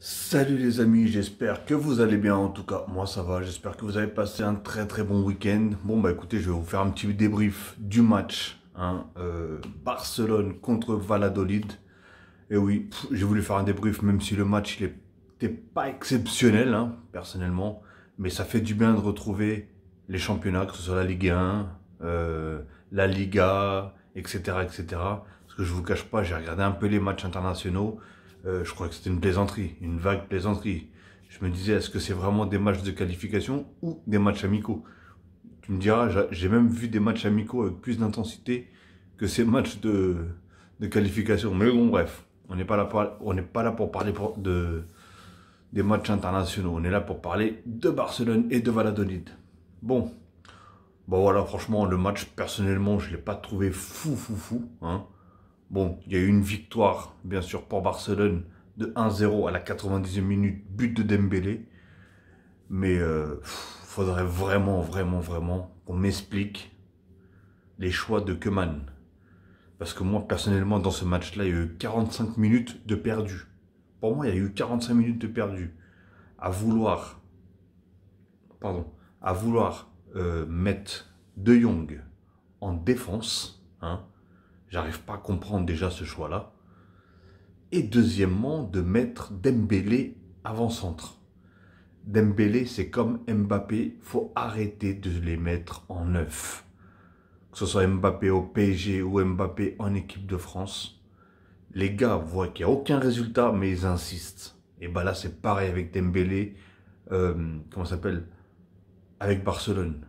Salut les amis, j'espère que vous allez bien. En tout cas, moi ça va. J'espère que vous avez passé un très bon week-end. Bon bah écoutez, je vais vous faire un petit débrief du match, Barcelone contre Valladolid. Et oui, j'ai voulu faire un débrief même si le match il était pas exceptionnel, personnellement. Mais ça fait du bien de retrouver les championnats, que ce soit la Ligue 1, la Liga, etc., etc. Parce que je vous cache pas, j'ai regardé un peu les matchs internationaux. Je crois que c'était une plaisanterie, une vague plaisanterie. Je me disais, est-ce que c'est vraiment des matchs de qualification ou des matchs amicaux? Tu me diras, j'ai même vu des matchs amicaux avec plus d'intensité que ces matchs de qualification. Mais bon, bref, on n'est pas là pour parler des matchs internationaux. On est là pour parler de Barcelone et de Valladolid. Bon, bon voilà, franchement, le match, personnellement, je ne l'ai pas trouvé fou, hein. Bon, il y a eu une victoire, bien sûr, pour Barcelone de 1-0 à la 90e minute, but de Dembélé. Mais faudrait vraiment qu'on m'explique les choix de Koeman. Parce que moi, personnellement, dans ce match-là, il y a eu 45 minutes de perdu. Pour moi, il y a eu 45 minutes de perdu. À vouloir, pardon, à vouloir mettre De Jong en défense, hein, j'arrive pas à comprendre déjà ce choix-là. Et deuxièmement, de mettre Dembélé avant-centre. Dembélé, c'est comme Mbappé, faut arrêter de les mettre en neuf. Que ce soit Mbappé au PSG ou Mbappé en équipe de France. Les gars voient qu'il n'y a aucun résultat, mais ils insistent. Et bah là, c'est pareil avec Dembélé, comment ça s'appelle, avec Barcelone.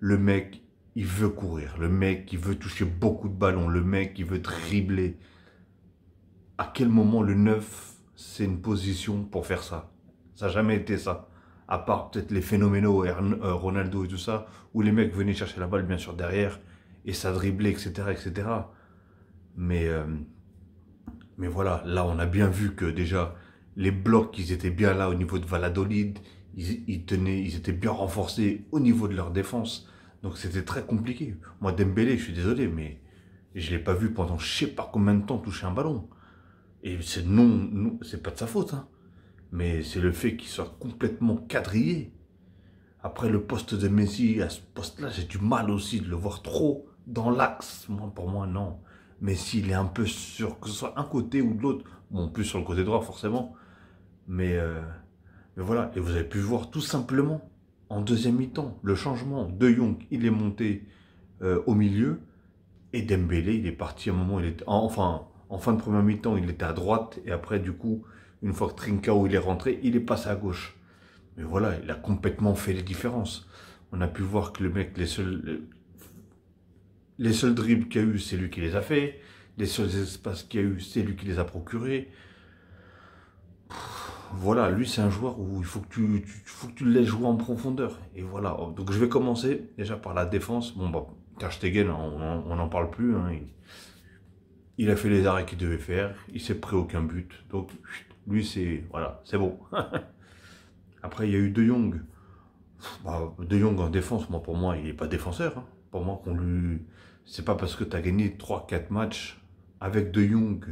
Le mec, il veut courir. Le mec, il veut toucher beaucoup de ballons. Le mec, il veut dribbler. À quel moment le 9, c'est une position pour faire ça? Ça n'a jamais été ça. À part peut-être les phénoménaux, Ronaldo et tout ça, où les mecs venaient chercher la balle, bien sûr, derrière, et ça driblait, etc., etc. Mais, euh, mais voilà, là, on a bien vu que déjà, les blocs, ils étaient bien là au niveau de Valladolid, ils étaient bien renforcés au niveau de leur défense. Donc c'était très compliqué. Moi, Dembélé, je suis désolé, mais je ne l'ai pas vu pendant je sais pas combien de temps toucher un ballon. Et c'est non, c'est pas de sa faute, hein. Mais c'est le fait qu'il soit complètement quadrillé. Après le poste de Messi, à ce poste-là, j'ai du mal aussi de le voir trop dans l'axe. Moi, pour moi, non. Messi, il est un peu sur que ce soit un côté ou de l'autre. Bon, plus sur le côté droit, forcément. Mais, euh, mais voilà. Et vous avez pu voir tout simplement, en deuxième mi-temps, le changement. De Jong, il est monté au milieu. Et Dembélé, il est parti à un moment, enfin, en fin de première mi-temps, il était à droite. Et après, du coup, une fois que Trincao il est rentré, il est passé à gauche. Mais voilà, il a complètement fait les différences. On a pu voir que le mec, les seuls dribbles qu'il y a eu, c'est lui qui les a fait. Les seuls espaces qu'il y a eu, c'est lui qui les a procurés. Voilà, lui, c'est un joueur où il faut que faut que tu le laisses jouer en profondeur. Et voilà, donc je vais commencer déjà par la défense. Bon, bah, Ter Stegen, on n'en parle plus, hein. Il a fait les arrêts qu'il devait faire. Il s'est pris aucun but. Donc, lui, c'est voilà, c'est bon. Après, il y a eu De Jong. Bah, De Jong en défense, moi, pour moi, il n'est pas défenseur, hein. Pour moi, c'est pas parce que tu as gagné 3 4 matchs avec De Jong,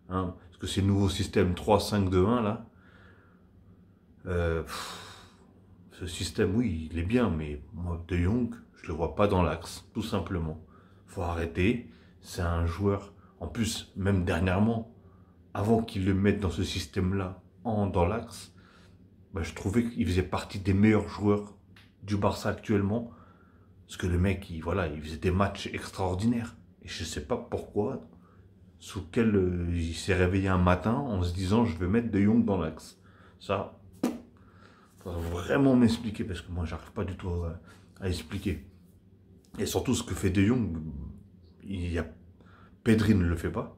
hein, parce que c'est le nouveau système 3-5-2-1, là. Ce système, oui, il est bien, mais moi, De Jong, je le vois pas dans l'axe, tout simplement. Faut arrêter. C'est un joueur, en plus, même dernièrement, avant qu'il le mette dans ce système-là, dans l'axe, bah, je trouvais qu'il faisait partie des meilleurs joueurs du Barça actuellement. Parce que le mec, voilà, il faisait des matchs extraordinaires. Et je ne sais pas pourquoi, il s'est réveillé un matin en se disant je vais mettre De Jong dans l'axe. Ça, il faut vraiment m'expliquer parce que moi, j'arrive pas du tout à expliquer. Et surtout, ce que fait De Jong, il y a, Pedri ne le fait pas.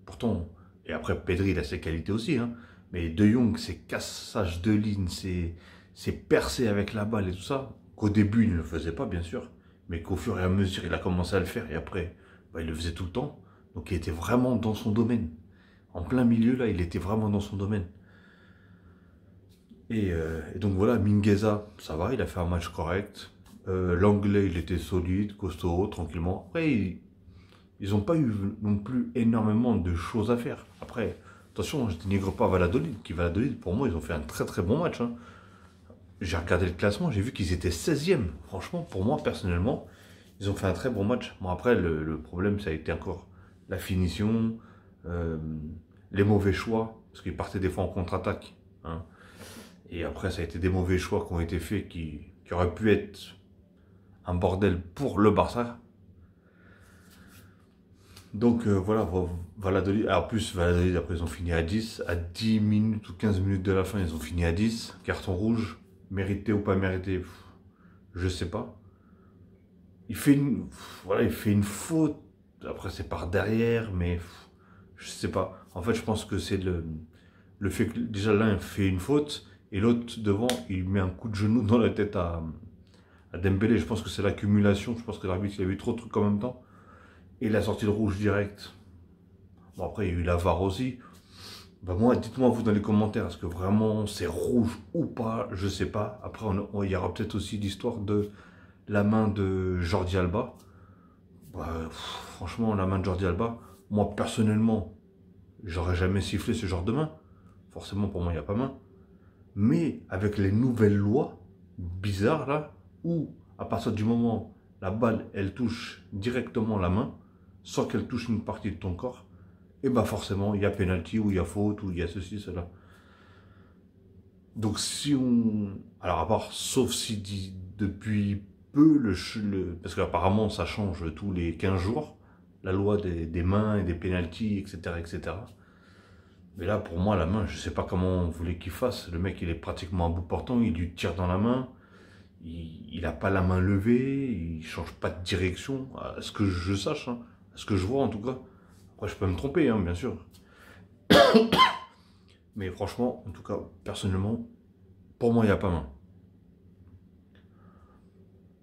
Pourtant, et après, Pedri, il a ses qualités aussi, hein. Mais De Jong, ses cassages de ligne, ses percées avec la balle et tout ça, qu'au début, il ne le faisait pas, bien sûr, mais qu'au fur et à mesure, il a commencé à le faire, et après, bah, il le faisait tout le temps. Donc, il était vraiment dans son domaine. En plein milieu, là, il était vraiment dans son domaine. Et donc, voilà, Mingueza, ça va, il a fait un match correct. L'anglais, il était solide, costaud, tranquillement. Après, ils n'ont pas eu non plus énormément de choses à faire. Après, Attention, je ne dénigre pas Valladolid, qui Valladolid, pour moi, ils ont fait un très très bon match. Hein. J'ai regardé le classement, j'ai vu qu'ils étaient 16e. Franchement, pour moi, personnellement, ils ont fait un très bon match. Bon, après, le problème, ça a été encore la finition, euh, les mauvais choix, parce qu'ils partaient des fois en contre-attaque. Hein. Et après, ça a été des mauvais choix qui ont été faits, qui auraient pu être un bordel pour le Barça. Donc voilà, Valladolid, en plus Valladolid, après ils ont fini à 10, à 10 minutes ou 15 minutes de la fin, ils ont fini à 10, carton rouge, mérité ou pas mérité, je sais pas. Voilà, il fait une faute, après c'est par derrière, mais je sais pas. En fait, je pense que c'est le fait que déjà l'un fait une faute, et l'autre devant, il met un coup de genou dans la tête à Dembélé. Je pense que c'est l'accumulation, je pense que l'arbitre il a vu trop de trucs en même temps. Et il a sorti le rouge direct. Bon, après, il y a eu la VAR aussi. Bah moi, dites-moi vous dans les commentaires, est-ce que vraiment c'est rouge ou pas? Je sais pas. Après, il y aura peut-être aussi l'histoire de la main de Jordi Alba. Bah, franchement, la main de Jordi Alba, moi, personnellement, j'aurais jamais sifflé ce genre de main. Forcément, pour moi, il n'y a pas main. Mais avec les nouvelles lois bizarres, là, où, à partir du moment la balle, elle touche directement la main, sans qu'elle touche une partie de ton corps, et bah forcément, il y a penalty, ou il y a faute, ou il y a ceci, cela. Donc si on... Alors à part, sauf si depuis peu, parce qu'apparemment ça change tous les 15 jours, la loi des mains et des penalties, etc., etc. Mais là, pour moi, la main, je sais pas comment on voulait qu'il fasse. Le mec, il est pratiquement à bout portant, il lui tire dans la main, il n'a pas la main levée, il change pas de direction, à ce que je sache, hein, à ce que je vois en tout cas. Après, je peux me tromper, hein, bien sûr. Mais franchement, en tout cas, personnellement, pour moi, il n'y a pas main.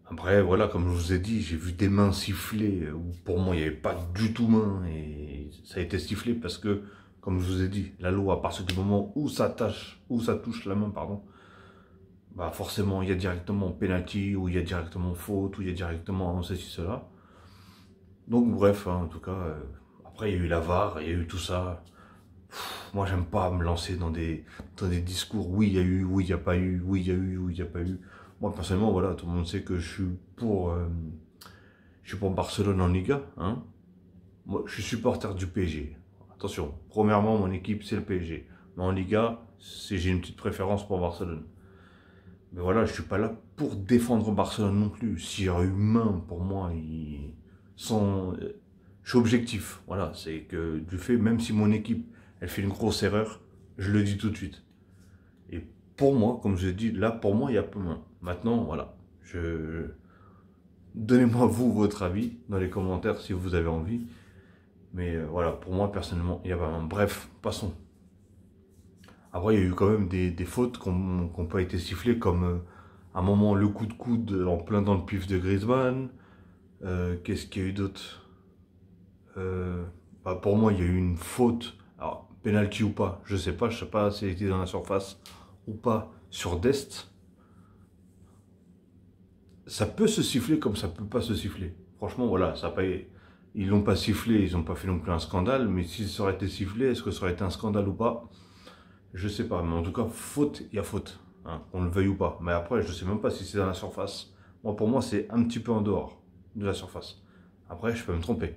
Après, voilà, comme je vous ai dit, j'ai vu des mains siffler où pour moi, il n'y avait pas du tout main. Et ça a été sifflé parce que, comme je vous ai dit, la loi, à partir du moment où ça touche la main, pardon, bah forcément, il y a directement penalty, ou il y a directement faute, ou il y a directement ceci, cela. Donc, bref, hein, en tout cas, après, il y a eu la VAR, il y a eu tout ça. Moi, j'aime pas me lancer dans des discours, oui, il y a eu, oui, il n'y a pas eu, oui, il y a eu, oui, il n'y a pas eu. Moi, personnellement, voilà, tout le monde sait que je suis pour Barcelone en Liga. Hein. Moi, je suis supporter du PSG. Attention, premièrement, mon équipe, c'est le PSG. Mais en Liga, j'ai une petite préférence pour Barcelone. Mais voilà, je suis pas là pour défendre Barcelone non plus. S'il y a eu main, pour moi, je suis objectif. Voilà, c'est que du fait, même si mon équipe, elle fait une grosse erreur, je le dis tout de suite. Et pour moi, comme je dis, là, pour moi, il y a peu main. Maintenant, voilà, donnez-moi vous votre avis dans les commentaires si vous avez envie. Mais voilà, pour moi, personnellement, il n'y a pas main. Bref, passons. Après, il y a eu quand même des fautes qui n'ont pas été sifflées, comme à un moment le coup de coude en plein dans le pif de Griezmann. Qu'est-ce qu'il y a eu d'autre? Bah, pour moi, il y a eu une faute. Alors, penalty ou pas, je sais pas si elle était dans la surface ou pas sur Dest. Ça peut se siffler comme ça peut pas se siffler. Franchement, voilà, ça a pas... Ils l'ont pas sifflé, ils n'ont pas fait non plus un scandale, mais si ça aurait été sifflé, est-ce que ça aurait été un scandale ou pas? Je sais pas, mais en tout cas, faute, il y a faute, hein, qu'on le veuille ou pas. Mais après, je sais même pas si c'est dans la surface. Moi, pour moi, c'est un petit peu en dehors de la surface. Après, je peux me tromper,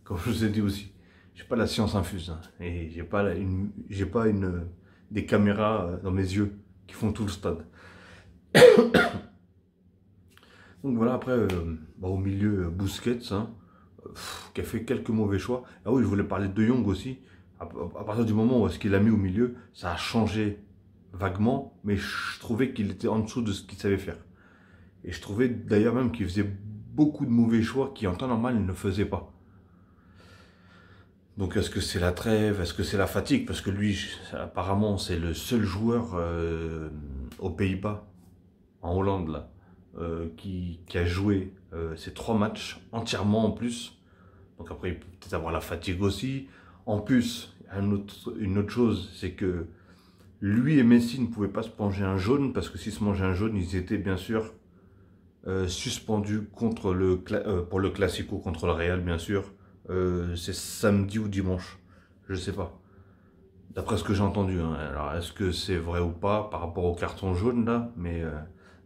comme je vous ai dit aussi. J'ai pas la science infuse, hein, et j'ai pas des caméras dans mes yeux qui font tout le stade. Donc voilà, après, bah, au milieu, Busquets, hein, qui a fait quelques mauvais choix. Ah oui, je voulais parler de De Jong aussi. À partir du moment où est-ce qu'il l'a mis au milieu, ça a changé vaguement, mais je trouvais qu'il était en dessous de ce qu'il savait faire. Et je trouvais d'ailleurs même qu'il faisait beaucoup de mauvais choix qui en temps normal il ne faisait pas. Donc est-ce que c'est la trêve, est-ce que c'est la fatigue? Parce que lui, apparemment, c'est le seul joueur aux Pays-Bas, en Hollande, là, qui a joué ces 3 matchs entièrement en plus. Donc après, il peut peut-être avoir la fatigue aussi. En plus, une autre chose, c'est que lui et Messi ne pouvaient pas se manger un jaune, parce que s'ils se mangeaient un jaune, ils étaient bien sûr suspendus pour le Classico contre le Real, bien sûr. C'est samedi ou dimanche, je sais pas. D'après ce que j'ai entendu, hein. Alors est-ce que c'est vrai ou pas par rapport au carton jaune là, mais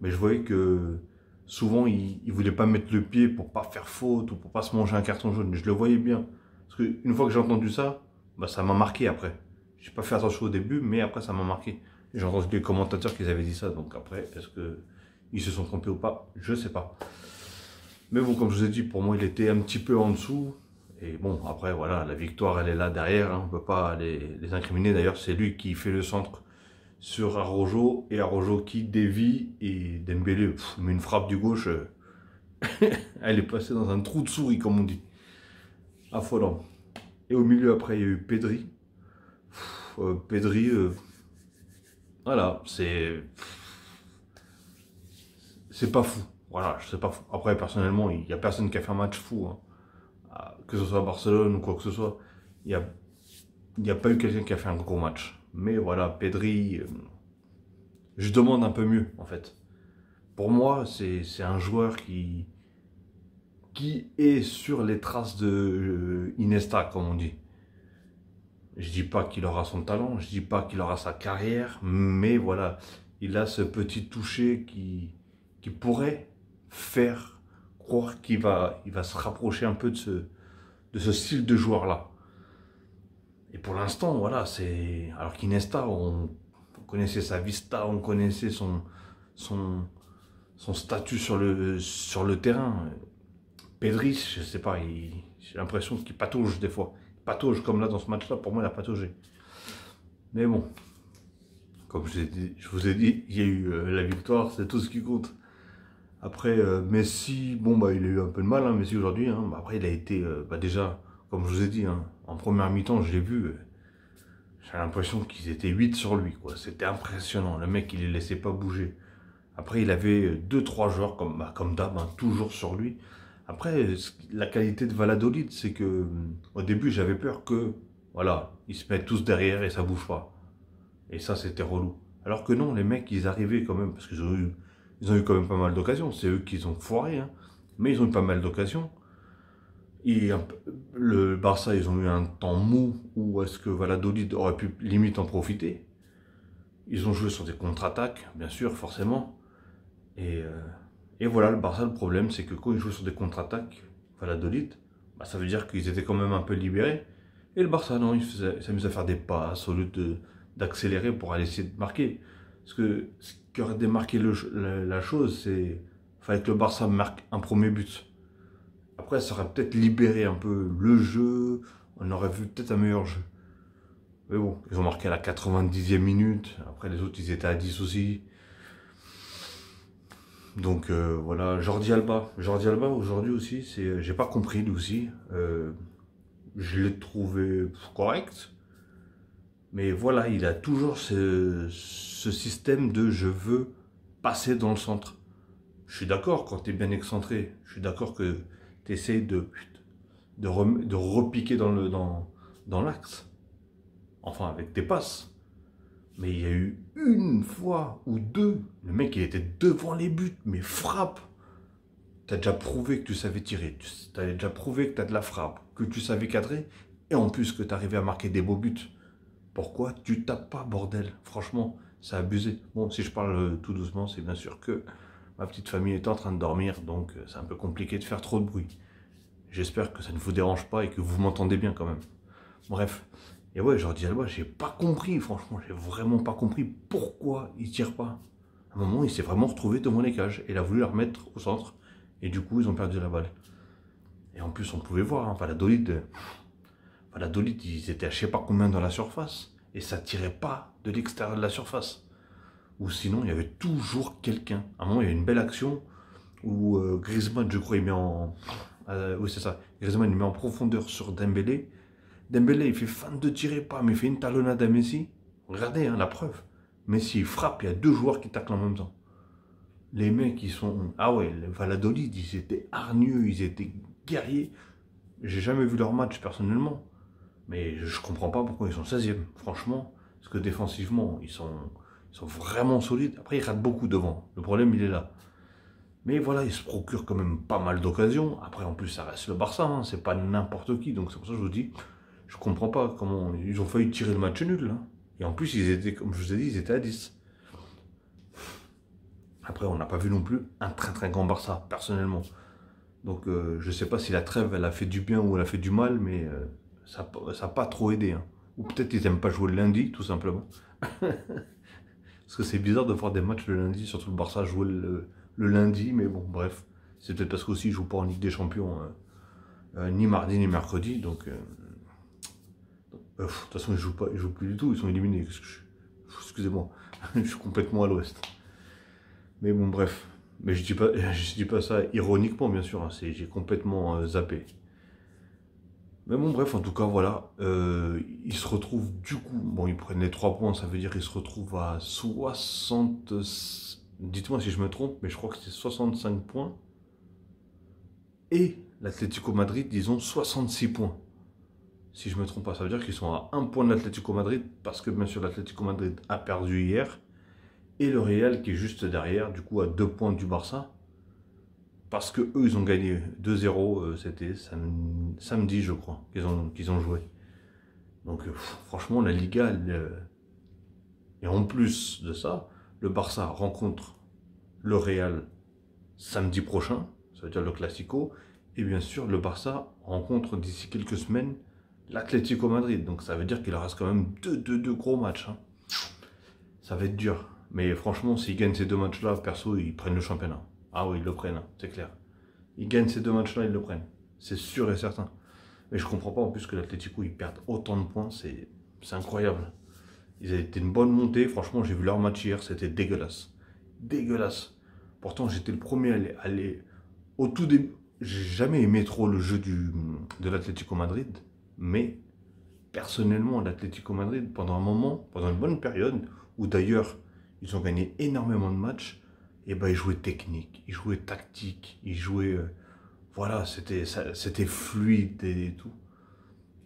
je voyais que souvent il voulait pas mettre le pied pour pas faire faute ou pour pas se manger un carton jaune. Je le voyais bien. Parce qu'une fois que j'ai entendu ça, bah, ça m'a marqué après. J'ai pas fait attention au début, mais après ça m'a marqué. J'ai entendu des commentateurs qui avaient dit ça, donc après, est-ce que ils se sont trompés ou pas? Je sais pas. Mais bon, comme je vous ai dit, pour moi, il était un petit peu en dessous. Et bon, après, voilà, la victoire, elle est là derrière. Hein, on ne peut pas les incriminer. D'ailleurs, c'est lui qui fait le centre sur Araujo. Et Araujo qui dévie. Et Dembélé, met une frappe du gauche. Elle est passée dans un trou de souris, comme on dit. Affolant. Et au milieu, après, il y a eu Pedri. Pedri, voilà, c'est pas fou. Voilà, c'est pas fou. Après, personnellement, il n'y a personne qui a fait un match fou. Hein. Que ce soit à Barcelone ou quoi que ce soit, il n'y a pas eu quelqu'un qui a fait un gros match. Mais voilà, Pedri, je demande un peu mieux, en fait. Pour moi, c'est un joueur qui est sur les traces de Iniesta, comme on dit. Je dis pas qu'il aura son talent, je dis pas qu'il aura sa carrière, mais voilà, il a ce petit toucher qui pourrait faire croire il va se rapprocher un peu de ce style de joueur-là. Et pour l'instant, voilà, c'est... Alors qu'Inesta, on connaissait sa vista, on connaissait son, son statut sur le terrain. Pedri, je sais pas, j'ai l'impression qu'il patauge des fois. Il patauge comme là dans ce match-là, pour moi, il a pataugé. Mais bon, comme je vous ai dit, il y a eu la victoire, c'est tout ce qui compte. Après, Messi, bon, bah, il a eu un peu de mal, hein, Messi aujourd'hui. Hein. Bah, après, il a été, bah, déjà, comme je vous ai dit, hein, en première mi-temps, je l'ai vu, j'ai l'impression qu'ils étaient 8 sur lui, quoi. C'était impressionnant. Le mec, il les laissait pas bouger. Après, il avait deux trois joueurs, comme d'hab, hein, toujours sur lui. Après, la qualité de Valladolid, c'est que, au début, j'avais peur que, voilà, ils se mettent tous derrière et ça bouge pas. Et ça, c'était relou. Alors que non, les mecs, ils arrivaient quand même, parce ils ont eu quand même pas mal d'occasions. C'est eux qui ont foiré, hein. Mais ils ont eu pas mal d'occasions. Et le Barça, ils ont eu un temps mou où est-ce que Valladolid aurait pu limite en profiter. Ils ont joué sur des contre-attaques, bien sûr, forcément. Et, euh, et voilà, le Barça, le problème, c'est que quand ils jouent sur des contre-attaques, Valladolid, bah, ça veut dire qu'ils étaient quand même un peu libérés. Et le Barça, non, il s'amusait à faire des passes au lieu d'accélérer pour aller essayer de marquer. Parce que ce qui aurait démarqué la chose, c'est fallait que le Barça marque un premier but. Après, ça aurait peut-être libéré un peu le jeu, on aurait vu peut-être un meilleur jeu. Mais bon, ils ont marqué à la 90e minute, après les autres, ils étaient à 10 aussi. Donc voilà, Jordi Alba. Jordi Alba, aujourd'hui aussi, j'ai pas compris lui aussi. Je l'ai trouvé correct. Mais voilà, il a toujours ce système de je veux passer dans le centre. Je suis d'accord quand tu es bien excentré. Je suis d'accord que tu essaies de repiquer dans l'axe. Enfin, avec tes passes. Mais il y a eu une fois ou deux, le mec il était devant les buts, mais frappe. Tu as déjà prouvé que tu savais tirer, tu as déjà prouvé que tu as de la frappe, que tu savais cadrer, et en plus que tu arrivais à marquer des beaux buts. Pourquoi tu tapes pas, bordel? Franchement, c'est abusé. Bon, si je parle tout doucement, c'est bien sûr que ma petite famille est en train de dormir, donc c'est un peu compliqué de faire trop de bruit. J'espère que ça ne vous dérange pas et que vous m'entendez bien quand même. Bref. Et ouais, Jordi Alba, j'ai pas compris, franchement, j'ai vraiment pas compris pourquoi il tire pas. À un moment, il s'est vraiment retrouvé devant les cages et il a voulu la remettre au centre. Et du coup, ils ont perdu la balle. Et en plus, on pouvait voir, hein, Valladolid, ils étaient à je sais pas combien dans la surface. Et ça tirait pas de l'extérieur de la surface. Ou sinon, il y avait toujours quelqu'un. À un moment, il y a une belle action où Griezmann, je crois, il met en... oui, c'est ça. Griezmann, il met en profondeur sur Dembélé. Dembélé, il fait feinte de tirer pas, mais il fait une talonnade à Messi. Regardez, hein, la preuve. Messi, il frappe, il y a deux joueurs qui taclent en même temps. Les mecs, ils sont... Ah ouais, les Valladolid, ils étaient hargneux, ils étaient guerriers. J'ai jamais vu leur match, personnellement. Mais je comprends pas pourquoi ils sont 16e, franchement. Parce que défensivement, ils sont vraiment solides. Après, ils ratent beaucoup devant. Le problème, il est là. Mais voilà, ils se procurent quand même pas mal d'occasions. Après, en plus, ça reste le Barça, hein, c'est pas n'importe qui. Donc c'est pour ça que je vous dis, Je comprends pas comment ils ont failli tirer le match nul là. Et en plus, ils étaient, comme je vous ai dit, ils étaient à 10. Après, on n'a pas vu non plus un très très grand Barça, personnellement. Donc, je ne sais pas si la trêve, elle a fait du bien ou elle a fait du mal, mais ça n'a pas trop aidé. Hein. Ou peut-être qu'ils n'aiment pas jouer le lundi, tout simplement. Parce que c'est bizarre de voir des matchs le lundi, surtout le Barça jouer le lundi, mais bon, bref. C'est peut-être parce qu'aussi ils ne jouent pas en Ligue des Champions, ni mardi ni mercredi, donc... de toute façon, ils jouent plus du tout, ils sont éliminés. Excusez-moi, je suis complètement à l'ouest. Mais bon, bref. Mais je dis pas ça ironiquement, bien sûr. Hein, j'ai complètement zappé. Mais bon, bref, en tout cas, voilà. Ils se retrouvent du coup. Bon, ils prennent les 3 points, ça veut dire qu'ils se retrouvent à 60. Dites-moi si je me trompe, mais je crois que c'est 65 points. Et l'Atlético Madrid, disons 66 points. Si je ne me trompe pas, ça veut dire qu'ils sont à 1 point de l'Atlético Madrid, parce que bien sûr l'Atlético Madrid a perdu hier, et le Real qui est juste derrière, du coup à 2 points du Barça, parce que eux ils ont gagné 2-0, c'était samedi je crois, qu'ils ont joué. Donc franchement la Liga, et en plus de ça, le Barça rencontre le Real samedi prochain, ça veut dire le Classico, et bien sûr le Barça rencontre d'ici quelques semaines l'Atlético Madrid, donc ça veut dire qu'il reste quand même deux gros matchs. Hein. Ça va être dur. Mais franchement, s'ils gagnent ces 2 matchs-là, perso, ils prennent le championnat. Ah oui, ils le prennent, hein, c'est clair. Ils gagnent ces 2 matchs-là, ils le prennent. C'est sûr et certain. Mais je comprends pas en plus que l'Atlético, ils perdent autant de points, c'est incroyable. Ils avaient été une bonne montée, franchement, j'ai vu leur match hier, c'était dégueulasse. Dégueulasse. Pourtant, j'étais le premier à aller au tout début. J'ai jamais aimé trop le jeu de l'Atlético Madrid. Mais, personnellement, l'Atlético Madrid, pendant un moment, pendant une bonne période, où d'ailleurs, ils ont gagné énormément de matchs, et ben ils jouaient technique, ils jouaient tactique, ils jouaient... voilà, c'était fluide et tout.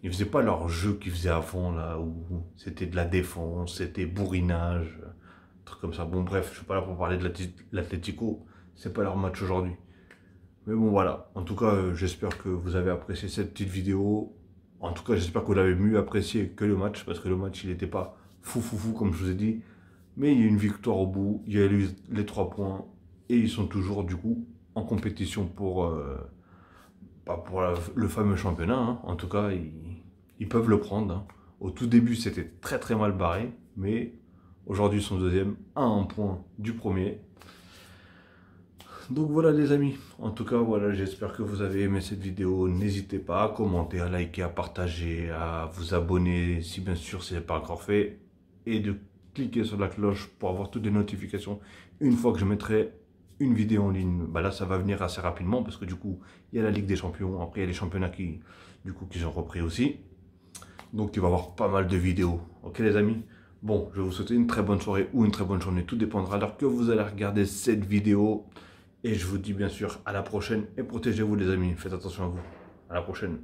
Ils ne faisaient pas leur jeu qu'ils faisaient avant, là, où c'était de la défense, c'était bourrinage, trucs comme ça. Bon, bref, je ne suis pas là pour parler de l'Atlético, c'est pas leur match aujourd'hui. Mais bon, voilà. En tout cas, j'espère que vous avez apprécié cette petite vidéo. En tout cas, j'espère que vous l'avez mieux apprécié que le match, parce que le match, il n'était pas fou, comme je vous ai dit. Mais il y a une victoire au bout, il y a eu les 3 points, et ils sont toujours, du coup, en compétition pour le fameux championnat. Hein. En tout cas, ils peuvent le prendre. Hein. Au tout début, c'était très très mal barré, mais aujourd'hui, ils sont deuxième, à 1 point du premier. Donc voilà les amis, en tout cas voilà, j'espère que vous avez aimé cette vidéo. N'hésitez pas à commenter, à liker, à partager, à vous abonner si bien sûr ce n'est pas encore fait. Et de cliquer sur la cloche pour avoir toutes les notifications une fois que je mettrai une vidéo en ligne. Bah là ça va venir assez rapidement parce que du coup il y a la Ligue des Champions, après il y a les championnats qui ont repris aussi. Donc il va y avoir pas mal de vidéos, ok les amis? Bon, je vais vous souhaiter une très bonne soirée ou une très bonne journée, tout dépendra de l'heure que vous allez regarder cette vidéo. Et je vous dis bien sûr à la prochaine et protégez-vous les amis, faites attention à vous. À la prochaine.